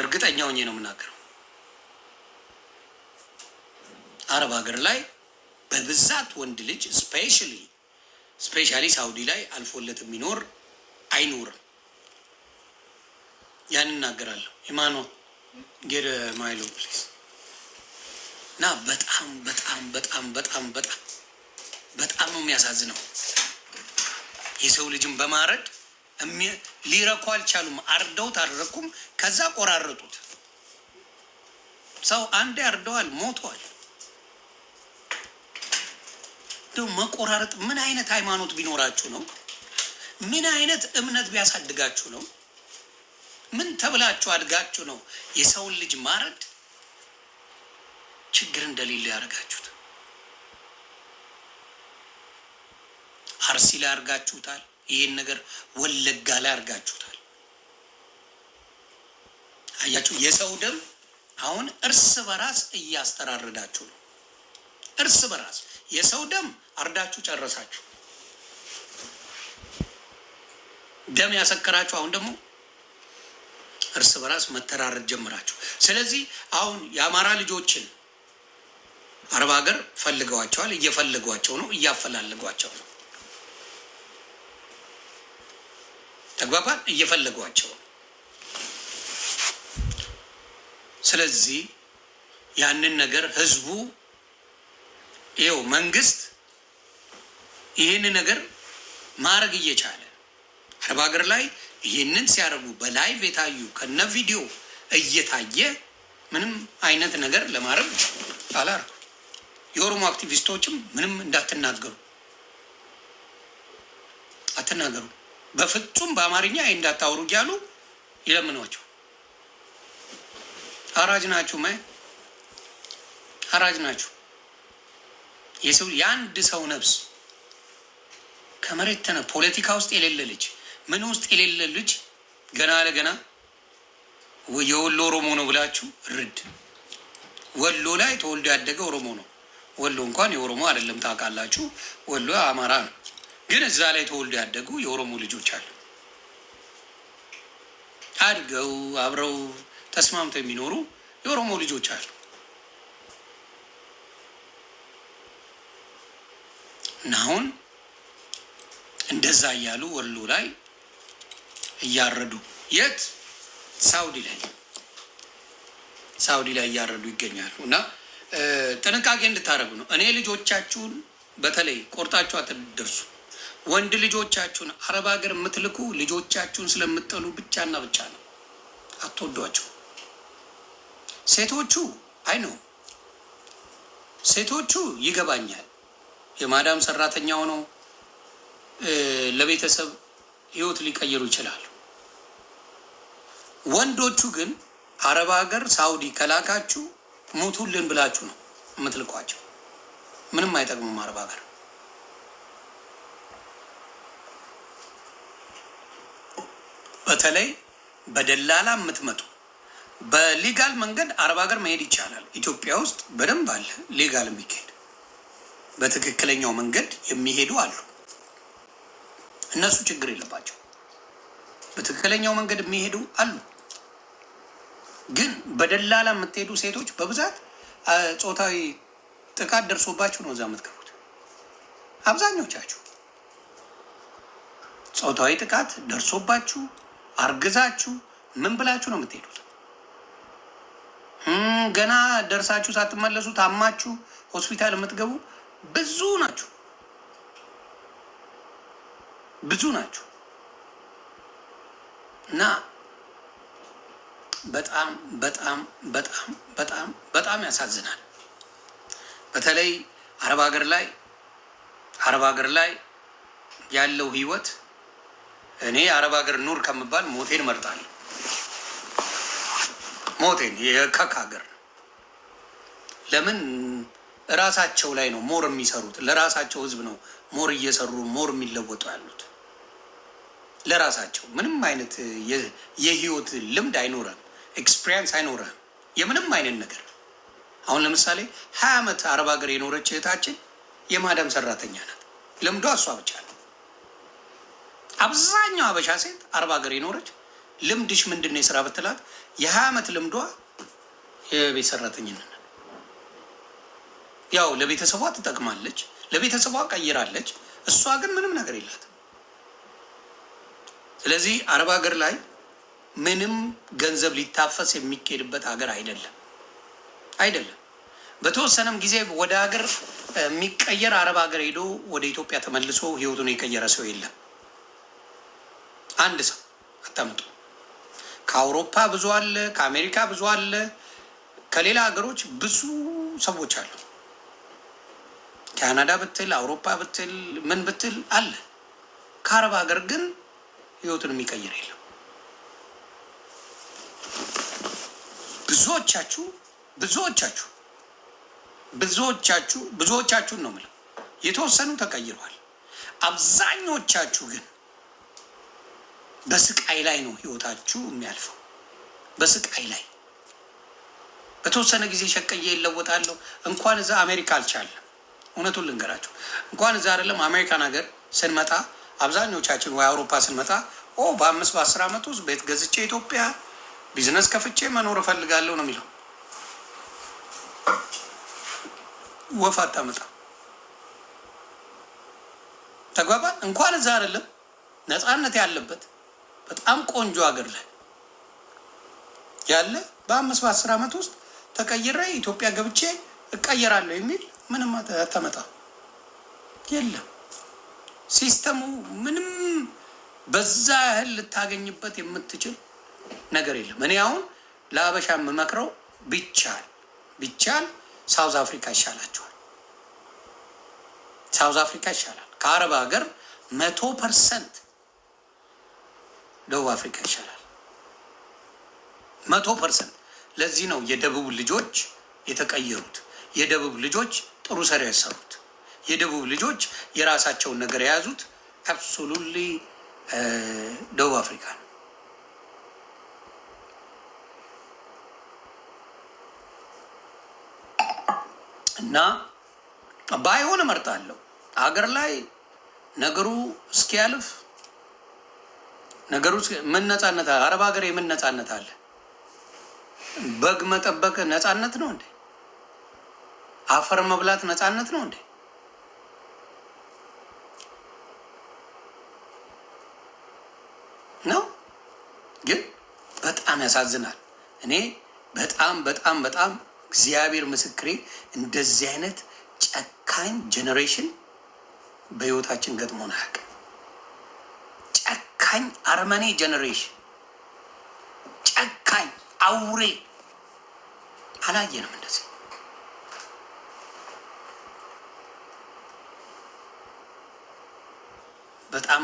እርግጠኛ ሆኜ ነው የምናገረው። አረብ ሀገር ላይ በብዛት ወንድ ልጅ ስፔሻሊ ሳውዲ ላይ አልፎለት የሚኖር አይኖርም። ያን እናገራለሁ። ኢማኖ ጌር ማይሎ ፕሊዝ። እና በጣም በጣም በጣም በጣም በጣም በጣም ነው የሚያሳዝነው። የሰው ልጅን በማረድ ሊረኩ አልቻሉም። አርደውት አልረኩም። ከዛ ቆራረጡት። ሰው አንዴ አርደዋል፣ ሞቷል። መቆራረጥ ምን አይነት ሃይማኖት ቢኖራችሁ ነው? ምን አይነት እምነት ቢያሳድጋችሁ ነው? ምን ተብላችሁ አድጋችሁ ነው የሰውን ልጅ ማረድ ችግር እንደሌለ ያደርጋችሁት? አርሲ ላይ አድርጋችሁታል። ይህን ነገር ወለጋ ላይ አድርጋችሁታል። አያችሁ፣ የሰው ደም አሁን እርስ በራስ እያስተራረዳችሁ ነው። እርስ በራስ የሰው ደም አርዳችሁ ጨረሳችሁ። ደም ያሰከራችሁ አሁን ደግሞ እርስ በራስ መተራረድ ጀምራችሁ። ስለዚህ አሁን የአማራ ልጆችን አረብ ሀገር ፈልገዋቸዋል፣ እየፈለጓቸው ነው፣ እያፈላለጓቸው ነው። ተግባባን? እየፈለጓቸው ነው። ስለዚህ ያንን ነገር ህዝቡ ይኸው መንግስት ይህን ነገር ማድረግ እየቻለ አረብ ሀገር ላይ ይህንን ሲያደርጉ በላይቭ የታዩ ከነ ቪዲዮ እየታየ ምንም አይነት ነገር ለማድረግ አላረጉ። የኦሮሞ አክቲቪስቶችም ምንም እንዳትናገሩ አትናገሩ፣ በፍጹም በአማርኛ እንዳታወሩ እያሉ ይለምኗቸው። አራጅ ናችሁ፣ አራጅ ናችሁ። የሰው የአንድ ሰው ነፍስ ከመሬት ተነ ፖለቲካ ውስጥ የሌለ ልጅ ምን ውስጥ የሌለ ልጅ ገና ለገና የወሎ ኦሮሞ ነው ብላችሁ ርድ። ወሎ ላይ ተወልዶ ያደገ ኦሮሞ ነው። ወሎ እንኳን የኦሮሞ አይደለም ታውቃላችሁ፣ ወሎ አማራ ነው። ግን እዛ ላይ ተወልዶ ያደጉ የኦሮሞ ልጆች አሉ። አድገው አብረው ተስማምተው የሚኖሩ የኦሮሞ ልጆች አሉ። እና አሁን እንደዛ እያሉ ወሎ ላይ እያረዱ የት ሳውዲ ላይ እያረዱ ይገኛሉ። እና ጥንቃቄ እንድታደርጉ ነው። እኔ ልጆቻችሁን በተለይ ቆርጣችሁ አትደርሱ። ወንድ ልጆቻችሁን አረብ ሀገር የምትልኩ ልጆቻችሁን ስለምትጠሉ ብቻና ብቻ ነው። አትወዷቸው። ሴቶቹ ነው ሴቶቹ ይገባኛል፣ የማዳም ሰራተኛ ሆነው ለቤተሰብ ህይወት ሊቀይሩ ይችላሉ። ወንዶቹ ግን አረብ ሀገር ሳውዲ ከላካችሁ ሞቱልን ብላችሁ ነው የምትልኳቸው። ምንም አይጠቅሙም። አረብ ሀገር በተለይ በደላላ የምትመጡ በሊጋል መንገድ አረብ ሀገር መሄድ ይቻላል። ኢትዮጵያ ውስጥ በደንብ አለ ሊጋል የሚካሄድ በትክክለኛው መንገድ የሚሄዱ አሉ። እነሱ ችግር የለባቸው። በትክክለኛው መንገድ የሚሄዱ አሉ። ግን በደላላ የምትሄዱ ሴቶች በብዛት ጾታዊ ጥቃት ደርሶባችሁ ነው እዛ የምትገቡት። አብዛኞቻችሁ ጾታዊ ጥቃት ደርሶባችሁ አርግዛችሁ ምን ብላችሁ ነው የምትሄዱት? ገና ደርሳችሁ ሳትመለሱ ታማችሁ ሆስፒታል የምትገቡ ብዙ ናችሁ፣ ብዙ ናችሁ። እና በጣም በጣም በጣም በጣም በጣም ያሳዝናል። በተለይ አረብ ሀገር ላይ ያለው ህይወት እኔ አረብ ሀገር ኑር ከምባል ሞቴን እመርጣለሁ። ሞቴን የከክ ሀገር ለምን እራሳቸው ላይ ነው ሞር የሚሰሩት፣ ለራሳቸው ህዝብ ነው ሞር እየሰሩ ሞር የሚለወጡ ያሉት። ለራሳቸው ምንም አይነት የህይወት ልምድ አይኖረም፣ ኤክስፒሪየንስ አይኖረም፣ የምንም አይነት ነገር። አሁን ለምሳሌ 20 ዓመት አረብ ሀገር የኖረች እህታችን የማዳም ሰራተኛ ናት። ልምዷ እሷ ብቻ ነው። አብዛኛው አበሻ ሴት አረብ ሀገር የኖረች ልምድሽ ምንድን ነው የስራ ብትላት የ20 ዓመት ልምዷ የቤት ሰራተኝነት። ያው ለቤተሰቧ ትጠቅማለች፣ ለቤተሰቧ ቀይራለች። እሷ ግን ምንም ነገር የላትም። ስለዚህ አረብ ሀገር ላይ ምንም ገንዘብ ሊታፈስ የሚካሄድበት ሀገር አይደለም። በተወሰነም ጊዜ ወደ ሀገር የሚቀየር አረብ ሀገር ሄዶ ወደ ኢትዮጵያ ተመልሶ ህይወቱን የቀየረ ሰው የለም። አንድ ሰው አታምጡ። ከአውሮፓ ብዙ አለ፣ ከአሜሪካ ብዙ አለ፣ ከሌላ ሀገሮች ብዙ ሰዎች አሉ። ካናዳ ብትል፣ አውሮፓ ብትል፣ ምን ብትል አለ። ከአረብ ሀገር ግን ህይወቱን የሚቀይር የለም። ብዙዎቻችሁን ነው የምለው። የተወሰኑ ተቀይረዋል። አብዛኞቻችሁ ግን በስቃይ ላይ ነው ህይወታችሁ የሚያልፈው። በስቃይ ላይ በተወሰነ ጊዜ ሸቀዬ ይለወጣለሁ። እንኳን እዛ አሜሪካ አልቻለም። እውነቱን ልንገራችሁ፣ እንኳን እዛ አይደለም አሜሪካን ሀገር ስንመጣ አብዛኞቻችን ወይ አውሮፓ ስንመጣ በ5 በ10 ዓመት ውስጥ ቤት ገዝቼ ኢትዮጵያ ቢዝነስ ከፍቼ መኖር እፈልጋለሁ ነው የሚለው። ወፍ አታመጣ። ተግባባን? እንኳን እዛ አይደለም ነፃነት ያለበት በጣም ቆንጆ ሀገር ላይ ያለ በ5 በ10 ዓመት ውስጥ ተቀይሬ ኢትዮጵያ ገብቼ እቀየራለሁ የሚል ምንም አታመጣ። የለም ሲስተሙ ምንም በዛ ያህል ልታገኝበት የምትችል ነገር የለም። እኔ አሁን ለአበሻ የምመክረው ቢቻል ሳውዝ አፍሪካ ይሻላቸዋል። ሳውዝ አፍሪካ ይሻላል ከአረብ ሀገር 100%። ደቡብ አፍሪካ ይሻላል 100%። ለዚህ ነው የደቡብ ልጆች የተቀየሩት። የደቡብ ልጆች ጥሩ ስራ ያሰሩት። የደቡብ ልጆች የራሳቸውን ነገር የያዙት አብሶሉትሊ ደቡብ አፍሪካ ነው። እና ባይሆን እመርጣለሁ ሀገር ላይ ነገሩ እስኪያልፍ ነገሩ ምን ነፃነት አለ? አረብ ሀገር የምን ነፃነት አለ? በግ መጠበቅ ነፃነት ነው እንዴ? አፈር መብላት ነፃነት ነው እንዴ? ነው። ግን በጣም ያሳዝናል። እኔ በጣም እግዚአብሔር ምስክሬ እንደዚህ አይነት ጨካኝ ጄኔሬሽን በህይወታችን ገጥሞን አያውቅም። ጨካኝ አርመኔ ጄኔሬሽን፣ ጨካኝ አውሬ አላየንም እንደዚህ። በጣም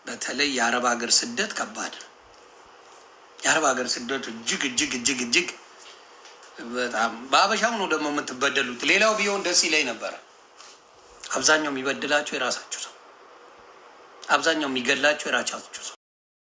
በተለይ የአረብ ሀገር ስደት ከባድ ነው። የአረብ ሀገር ስደት እጅግ በጣም በአበሻው ነው ደግሞ የምትበደሉት። ሌላው ቢሆን ደስ ይለኝ ነበረ። አብዛኛው የሚበድላቸው የራሳችሁ ሰው፣ አብዛኛው የሚገድላቸው የራሳችሁ